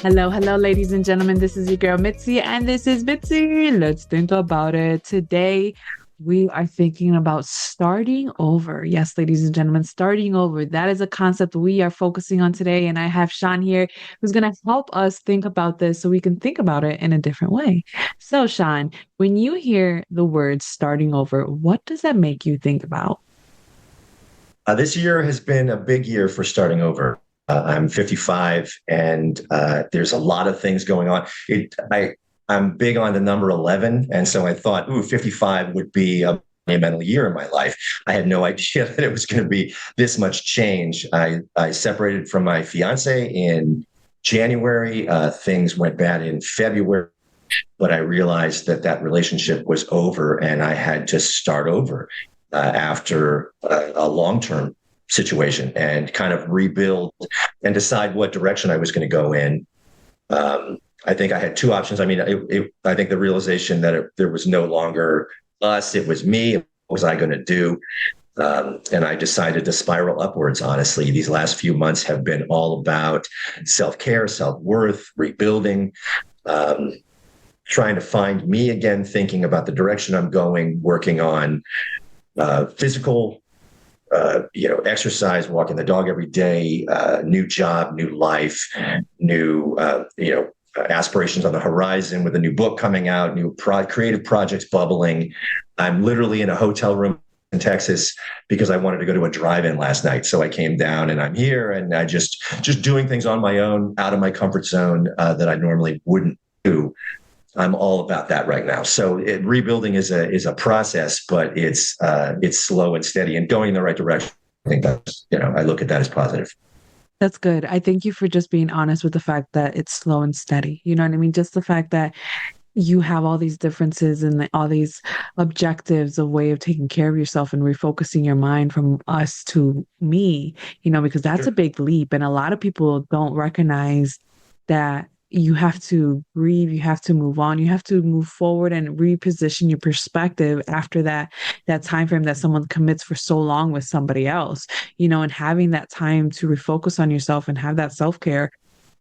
Hello, hello, ladies and gentlemen. This is your girl Mitzi, and this is Mitzi. Let's think about it. Today, we are thinking about starting over. Yes, ladies and gentlemen, starting over. That is a concept we are focusing on today. And I have Sean here who's going to help us think about this so we can think about it in a different way. So, Sean, when you hear the word starting over, what does that make you think about? This year has been a big year for starting over. I'm 55, and there's a lot of things going on. I'm big on the number 11, and so I thought, ooh, 55 would be a monumental year in my life. I had no idea that it was going to be this much change. I separated from my fiance in January. Things went bad in February, but I realized that that relationship was over, and I had to start over after a long-term situation and kind of rebuild and decide what direction I was going to go in. I think I had two options. I mean, I think the realization that there was no longer us, it was me. What was I going to do? And I decided to spiral upwards, honestly. These last few months have been all about self-care, self-worth, rebuilding, trying to find me again, thinking about the direction I'm going, working on physical, exercise, walking the dog every day, new job, new life, new, aspirations on the horizon with a new book coming out, new creative projects bubbling. I'm literally in a hotel room in Texas because I wanted to go to a drive-in last night. So I came down and I'm here and I just doing things on my own, out of my comfort zone that I normally wouldn't do. I'm all about that right now. So rebuilding is a process, but it's slow and steady and going in the right direction. I think that's, I look at that as positive. That's good. I thank you for just being honest with the fact that it's slow and steady. You know what I mean? Just the fact that you have all these differences and all these objectives, a way of taking care of yourself and refocusing your mind from us to me, because that's a Sure. big leap. And a lot of people don't recognize that you have to grieve, you have to move on, you have to move forward and reposition your perspective after that time frame that someone commits for so long with somebody else, and having that time to refocus on yourself and have that self-care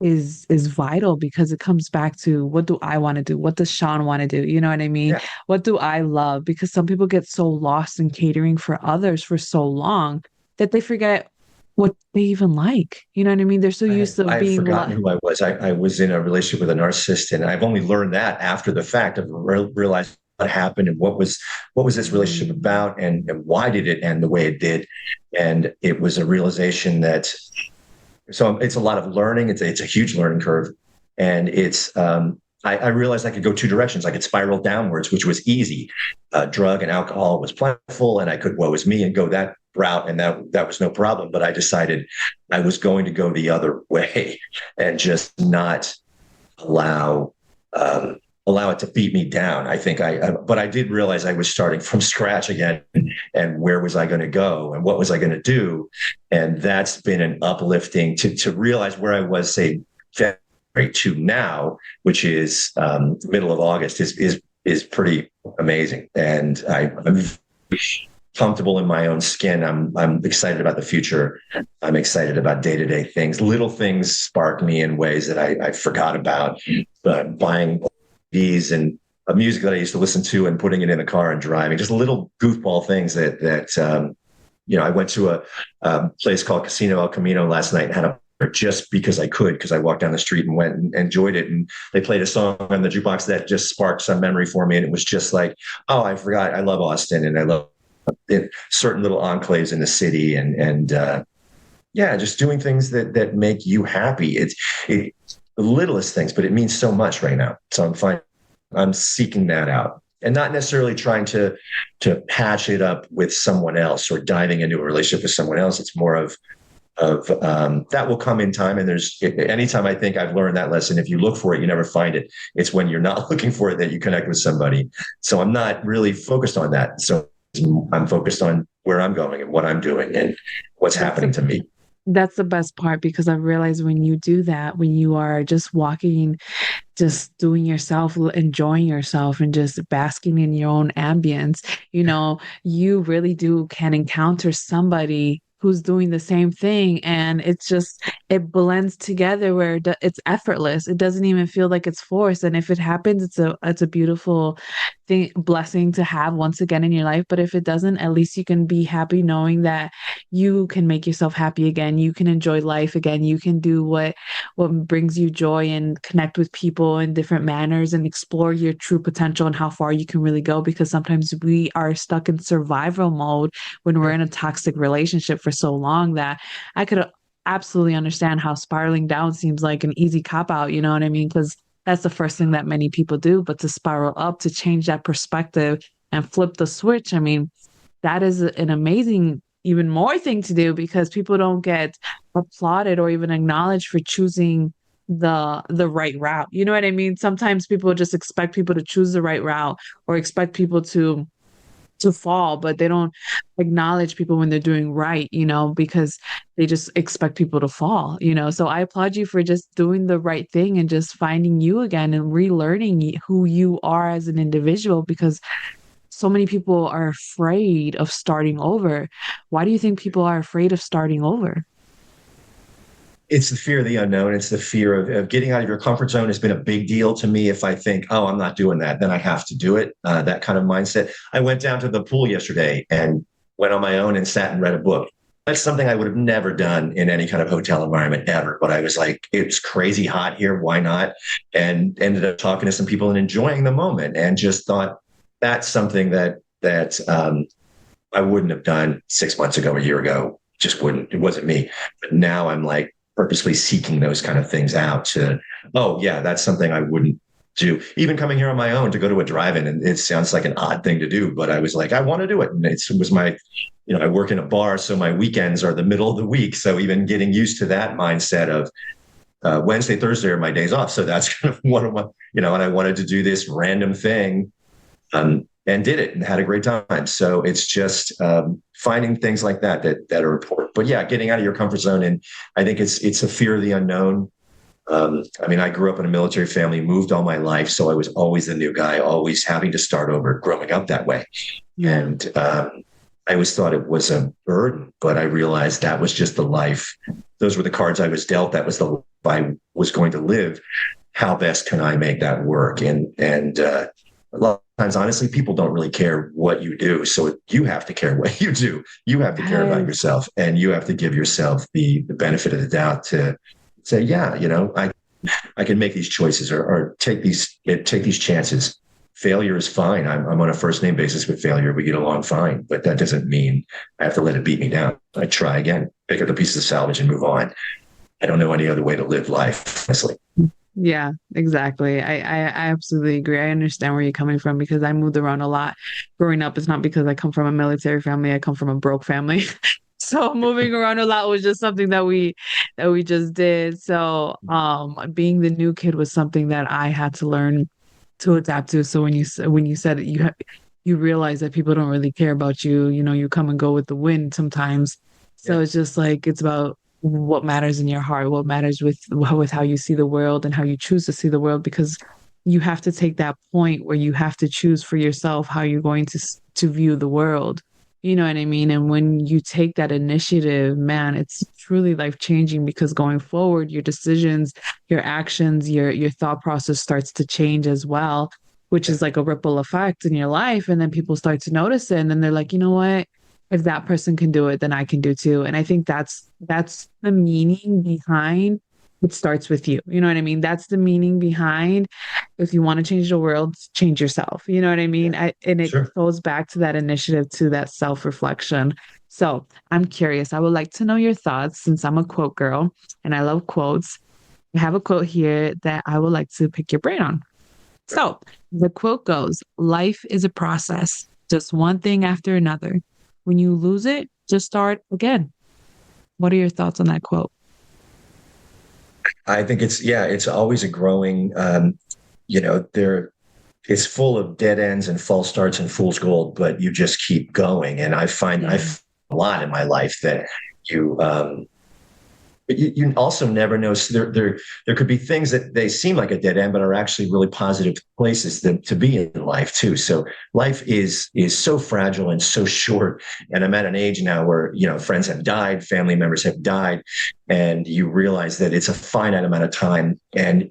is vital because it comes back to what do I want to do? What does Sean want to do? You know what I mean? Yeah. What do I love? Because some people get so lost in catering for others for so long that they forget what they even like. You know what I mean? They're so used to I had being forgotten who I was. I was in a relationship with a narcissist, and I've only learned that after the fact of realizing what happened and what was this relationship about, and why did it end the way it did. And it was a realization that so it's a lot of learning. It's a huge learning curve, and I realized I could go two directions. I could spiral downwards, which was easy. Drug and alcohol was plentiful, and I could woe is me and go that route, and that was no problem. But I decided I was going to go the other way and just not allow allow it to beat me down. I think but I did realize I was starting from scratch again, and where was I going to go, and what was I going to do, and that's been an uplifting to realize where I was, say, February to now, which is middle of August, is pretty amazing, and I'm comfortable in my own skin. I'm excited about the future. I'm excited about day-to-day things. Little things spark me in ways that I forgot about. Buying these and music that I used to listen to and putting it in the car and driving. Just little goofball things that I went to a place called Casino El Camino last night and had a just because I could, because I walked down the street and went and enjoyed it. And they played a song on the jukebox that just sparked some memory for me. And it was just like, oh, I forgot. I love Austin and I love certain little enclaves in the city, and just doing things that make you happy. It's the littlest things, but it means so much right now. So I'm seeking that out, and not necessarily trying to patch it up with someone else or diving into a relationship with someone else. It's more of that will come in time. And anytime I think I've learned that lesson, if you look for it, you never find it. It's when you're not looking for it that you connect with somebody. So I'm not really focused on that. So I'm focused on where I'm going and what I'm doing and what's happening to me. That's the best part because I've realized when you do that, when you are just walking, just doing yourself, enjoying yourself, and just basking in your own ambience, you really do can encounter somebody who's doing the same thing, and it's just it blends together where it's effortless. It doesn't even feel like it's forced, and if it happens, it's a beautiful thing, blessing to have once again in your life. But if it doesn't, at least you can be happy knowing that you can make yourself happy again. You can enjoy life again. You can do what brings you joy and connect with people in different manners and explore your true potential and how far you can really go, because sometimes we are stuck in survival mode when we're in a toxic relationship for so long that I could absolutely understand how spiraling down seems like an easy cop out, you know what I mean? Because that's the first thing that many people do. But to spiral up, to change that perspective and flip the switch, I mean, that is an amazing, even more thing to do, because people don't get applauded or even acknowledged for choosing the right route. You know what I mean? Sometimes people just expect people to choose the right route or expect people to fall, but they don't acknowledge people when they're doing right, because they just expect people to fall. So I applaud you for just doing the right thing and just finding you again and relearning who you are as an individual, because so many people are afraid of starting over. Why do you think people are afraid of starting over? It's the fear of the unknown. It's the fear of getting out of your comfort zone has been a big deal to me. If I think, oh, I'm not doing that, then I have to do it. That kind of mindset. I went down to the pool yesterday and went on my own and sat and read a book. That's something I would have never done in any kind of hotel environment ever. But I was like, it's crazy hot here. Why not? And ended up talking to some people and enjoying the moment, and just thought that's something that I wouldn't have done 6 months ago, a year ago. Just wouldn't. It wasn't me. But now I'm like, purposely seeking those kind of things out to, oh yeah, that's something I wouldn't do. Even coming here on my own to go to a drive-in, and it sounds like an odd thing to do, but I was like, I want to do it. And it was my, I work in a bar, so my weekends are the middle of the week. So even getting used to that mindset of Wednesday, Thursday are my days off. So that's kind of one of my, and I wanted to do this random thing, and did it and had a great time. So it's just finding things like that are important. But yeah, getting out of your comfort zone, and I think it's a fear of the unknown. I mean, I grew up in a military family, moved all my life, so I was always the new guy, always having to start over, growing up that way. Yeah. And I always thought it was a burden, but I realized that was just the life. Those were the cards I was dealt. That was the life I was going to live. How best can I make that work? And a lot of times, honestly, people don't really care what you do. So you have to care what you do. You have to care about Yes. yourself, and you have to give yourself the benefit of the doubt to say, yeah, I can make these choices, or take these chances. Failure is fine. I'm on a first name basis with failure. We get along fine, but that doesn't mean I have to let it beat me down. I try again, pick up the pieces of salvage and move on. I don't know any other way to live life, honestly. Yeah, exactly. I absolutely agree. I understand where you're coming from, because I moved around a lot growing up. It's not because I come from a military family. I come from a broke family. So moving around a lot was just something that we just did. So being the new kid was something that I had to learn to adapt to. So when you said that you realize that people don't really care about you, you come and go with the wind sometimes. So Yeah, it's just like it's about what matters in your heart, what matters with how you see the world and how you choose to see the world, because you have to take that point where you have to choose for yourself how you're going to view the world. You know what I mean? And when you take that initiative, man, it's truly life changing, because going forward, your decisions, your actions, your thought process starts to change as well, which yeah, is like a ripple effect in your life. And then people start to notice it. And then they're like, you know what? If that person can do it, then I can do too. And I think that's the meaning behind it starts with you. You know what I mean? That's the meaning behind, if you want to change the world, change yourself. You know what I mean? yeah. And it Sure. goes back to that initiative, to that self-reflection. So I'm curious. I would like to know your thoughts, since I'm a quote girl and I love quotes. I have a quote here that I would like to pick your brain on. So the quote goes, "Life is a process, just one thing after another. When you lose it, just start again." What are your thoughts on that quote? I think it's always a growing, there, it's full of dead ends and false starts and fool's gold, but you just keep going. And I find Yeah. I've a lot in my life that you, But you also never know. So there could be things that they seem like a dead end, but are actually really positive places to be in life too. So life is so fragile and so short. And I'm at an age now where, friends have died, family members have died, and you realize that it's a finite amount of time and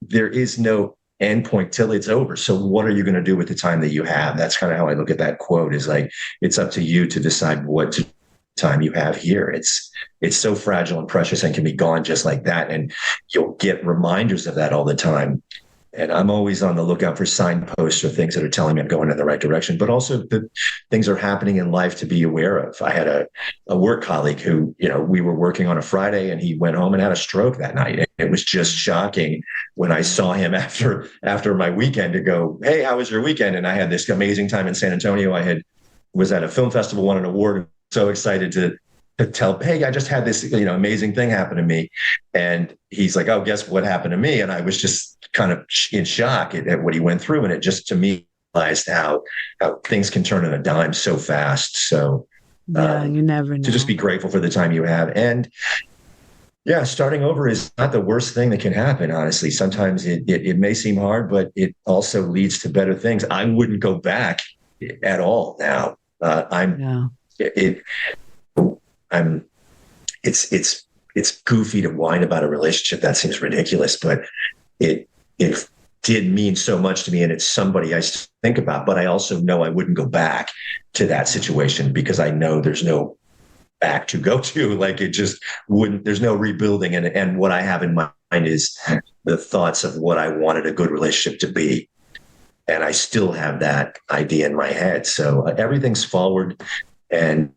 there is no end point till it's over. So what are you going to do with the time that you have? That's kind of how I look at that quote, is like, it's up to you to decide what time you have here. It's so fragile and precious and can be gone just like that. And you'll get reminders of that all the time. And I'm always on the lookout for signposts or things that are telling me I'm going in the right direction, but also the things are happening in life to be aware of. I had a work colleague who, we were working on a Friday and he went home and had a stroke that night. And it was just shocking when I saw him after my weekend to go, "Hey, how was your weekend?" And I had this amazing time in San Antonio. Was at a film festival, won an award. So excited to tell, "Hey, I just had this, amazing thing happen to me." And he's like, "Oh, guess what happened to me?" And I was just kind of in shock at what he went through. And it just, to me, realized how things can turn on a dime so fast. So Yeah, you never know. to just be grateful for the time you have. And yeah, starting over is not the worst thing that can happen, honestly. Sometimes it may seem hard, but it also leads to better things. I wouldn't go back at all now. Yeah. It's goofy to whine about a relationship. That seems ridiculous, but it did mean so much to me, and it's somebody I think about. But I also know I wouldn't go back to that situation because I know there's no back to go to. Like, it just wouldn't. There's no rebuilding, and what I have in mind is the thoughts of what I wanted a good relationship to be, and I still have that idea in my head. So everything's forward. And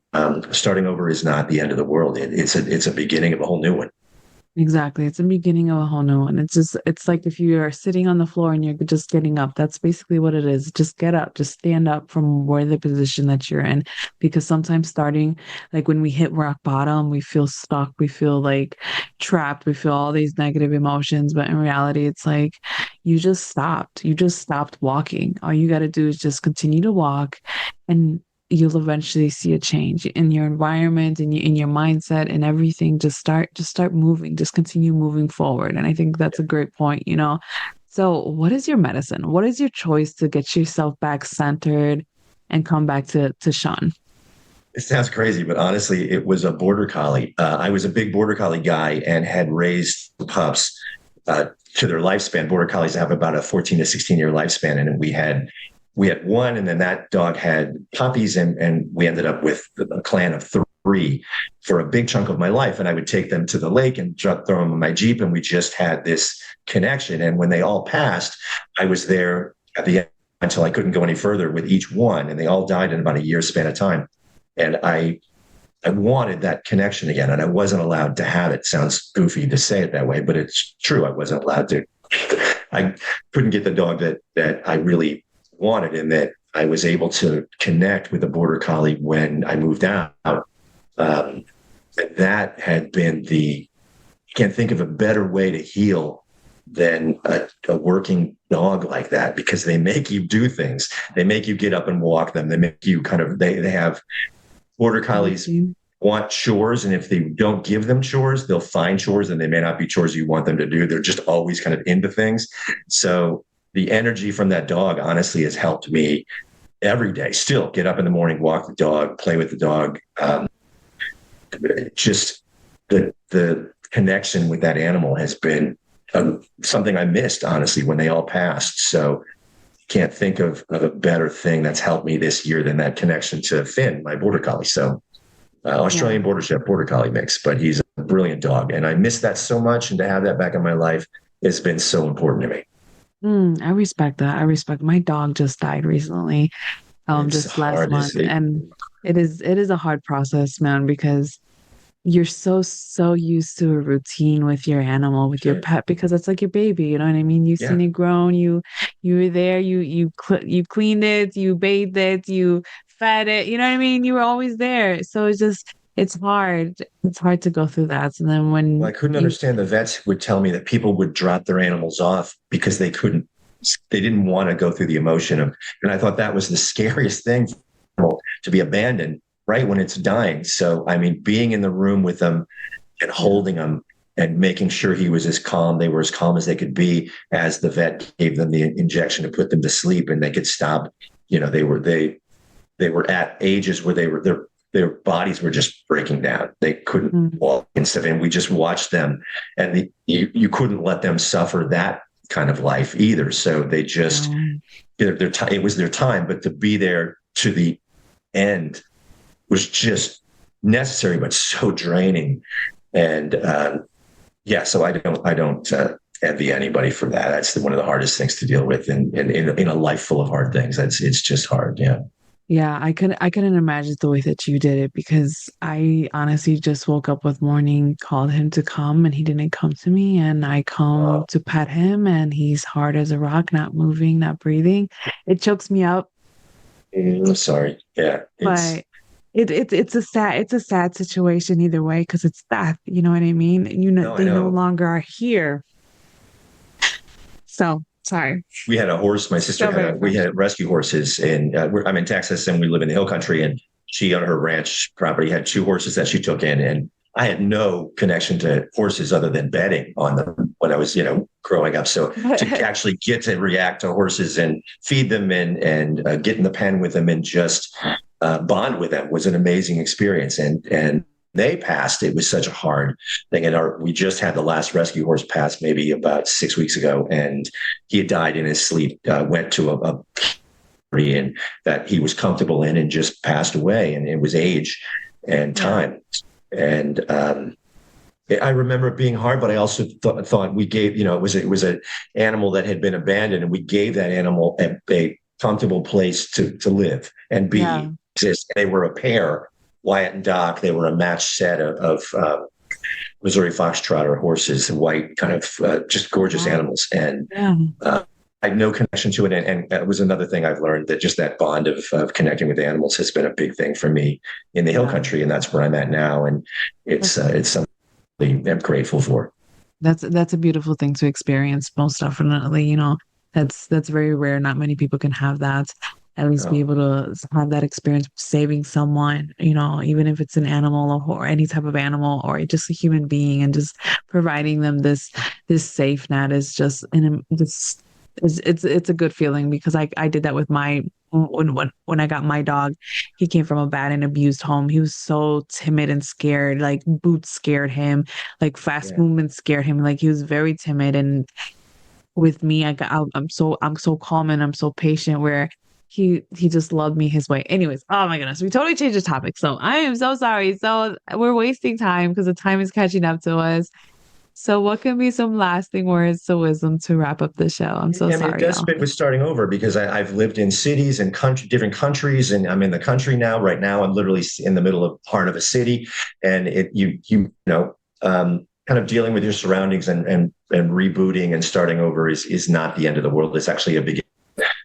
starting over is not the end of the world. It's a beginning of a whole new one. Exactly. It's the beginning of a whole new one. It's like if you are sitting on the floor and you're just getting up, that's basically what it is. Just get up, just stand up from where the position that you're in. Because sometimes starting, like when we hit rock bottom, we feel stuck, we feel like trapped, we feel all these negative emotions. But in reality, it's like you just stopped. You just stopped walking. All you got to do is just continue to walk, and you'll eventually see a change in your environment and in your mindset and everything. Just start moving, just continue moving forward. And I think that's a great point. So what is your medicine? What is your choice to get yourself back centered and come back to Sean? It sounds crazy, but honestly, it was a border collie. I was a big border collie guy and had raised pups to their lifespan. Border collies have about a 14 to 16-year lifespan, and we had one, and then that dog had puppies, and we ended up with a clan of three for a big chunk of my life. And I would take them to the lake and throw them in my Jeep, and we just had this connection. And when they all passed, I was there at the end until I couldn't go any further with each one, and they all died in about a year's span of time. And I wanted that connection again, and I wasn't allowed to have it. Sounds goofy to say it that way, but it's true. I wasn't allowed to. I couldn't get the dog that I really wanted, and that I was able to connect with the border collie when I moved out. That had been can't think of a better way to heal than a working dog like that, because they make you do things. They make you get up and walk them. They make you they have border collies want chores, and if they don't give them chores, they'll find chores, and they may not be chores you want them to do. They're just always kind of into things. So the energy from that dog, honestly, has helped me every day. Still get up in the morning, walk the dog, play with the dog. Just the connection with that animal has been something I missed, honestly, when they all passed. So can't think of a better thing that's helped me this year than that connection to Finn, my border collie. So Australian border collie mix, but he's a brilliant dog. And I miss that so much. And to have that back in my life has been so important to me. I respect that. I respect. My dog just died recently, It's just last hard to month, see. and it is a hard process, man, because you're so used to a routine with your animal, with your Sure. pet, because it's like your baby. You know what I mean? You've Yeah. seen it grown. You were there. You cleaned it. You bathed it. You fed it. You know what I mean? You were always there. So it's hard. It's hard to go through that. And then Well, when I couldn't you understand the vets who would tell me that people would drop their animals off because they didn't want to go through the emotion of, and I thought that was the scariest thing, to be abandoned right when it's dying. So, I mean, being in the room with them and Yeah. holding him and making sure he was as calm. They were as calm as they could be as the vet gave them the injection to put them to sleep, and they could stop. They were at ages where their bodies were just breaking down. They couldn't Mm. walk and stuff, and we just watched them, and you couldn't let them suffer that kind of life either. So they just No. it was their time, but to be there to the end was just necessary, but so draining. And yeah, so I don't envy anybody for that. That's one of the hardest things to deal with in a life full of hard things. It's just hard. Yeah. Yeah, I couldn't imagine the way that you did it because I honestly just woke up with morning, called him to come, and he didn't come to me. And I come Oh, to pet him, and he's hard as a rock, not moving, not breathing. It chokes me up, I'm sorry. Yeah. but it's a sad situation either way because it's death. You know what I mean? You know, No, I they no know. longer are here. So sorry. We had a horse. My sister Still had very we fresh. had rescue horses, and I'm in Texas, and we live in the hill country. And she, on her ranch property, had two horses that she took in, and I had no connection to horses other than betting on them when I was, growing up. So to actually get to react to horses and feed them and get in the pen with them and just bond with them was an amazing experience. And they passed. It was such a hard thing. And we just had the last rescue horse pass maybe about 6 weeks ago, and he had died in his sleep. Went to a and that he was comfortable in and just passed away. And it was age and Yeah. time. And I remember it being hard, but I also thought we gave, it was an animal that had been abandoned, and we gave that animal a comfortable place to live and Yeah. be exist. They were a pair, Wyatt and Doc. They were a matched set of Missouri Foxtrotter horses, white, kind of just Oh, gorgeous wow. animals. And Yeah. I had no connection to it. And it was another thing I've learned, that just that bond of connecting with animals has been a big thing for me in the hill Yeah. country. And that's where I'm at now. And it's something I'm grateful for. That's a beautiful thing to experience, most definitely. You know, that's very rare. Not many people can have that. At least be Oh, able to have that experience of saving someone, you know, even if it's an animal or any type of animal or just a human being, and just providing them this safe net is just an this it's a good feeling because I did that with my when I got my dog. He came from a bad and abused home. He was so timid and scared, like boots scared him, like fast yeah. movements scared him. Like he was very timid. And with me, I'm so calm and I'm so patient where he just loved me his way. Anyways, oh my goodness, we totally changed the topic. So I am so sorry. So we're wasting time because the time is catching up to us. So what can be some lasting words to wisdom to wrap up the show? I'm so I mean, it sorry, does y'all. fit with starting over, because I've lived in cities and different countries, and I'm in the country now. Right now, I'm literally in the middle of part of a city, and kind of dealing with your surroundings and rebooting and starting over is not the end of the world. It's actually a beginning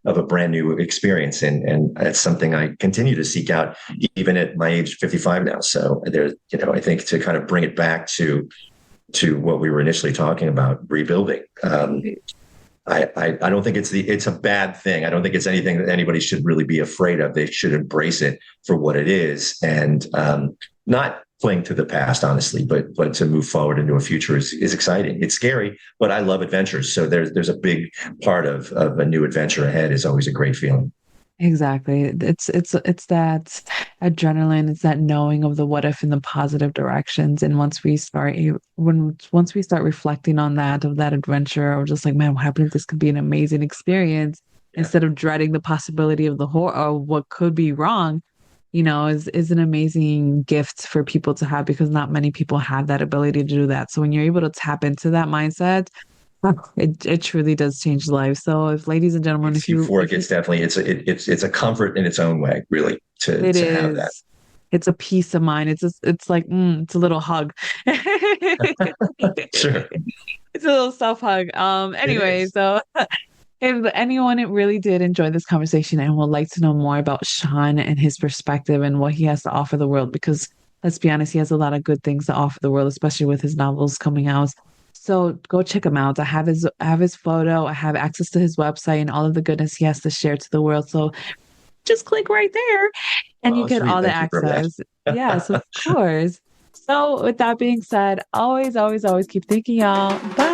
of a brand new experience, and that's something I continue to seek out even at my age 55 now. So there's, I think, to kind of bring it back to what we were initially talking about, rebuilding. I don't think it's a bad thing. I don't think it's anything that anybody should really be afraid of. They should embrace it for what it is, and not cling to the past, honestly, but to move forward into a future is exciting. It's scary, but I love adventures. So there's a big part of a new adventure ahead is always a great feeling. Exactly. It's that adrenaline, it's that knowing of the what if in the positive directions. And once we start reflecting on that of that adventure, or just like, man, what happened if this could be an amazing experience Yeah. instead of dreading the possibility of the horror or what could be wrong, you know, is an amazing gift for people to have because not many people have that ability to do that. So when you're able to tap into that mindset, it truly does change lives. So if ladies and gentlemen, It's euphoric. It's definitely it's a comfort in its own way, really, to it have that. is. It's a peace of mind. It's like it's a little hug. Sure, It's a little self hug. it Anyway, is. so if anyone really did enjoy this conversation and would like to know more about Sean and his perspective and what he has to offer the world, because let's be honest, he has a lot of good things to offer the world, especially with his novels coming out. So go check him out. I have his photo. I have access to his website and all of the goodness he has to share to the world. So just click right there and you Oh, get sweet. all the Thank you for access. Yes, that. of course. So, with that being said, always, always, always keep thinking, y'all. Bye.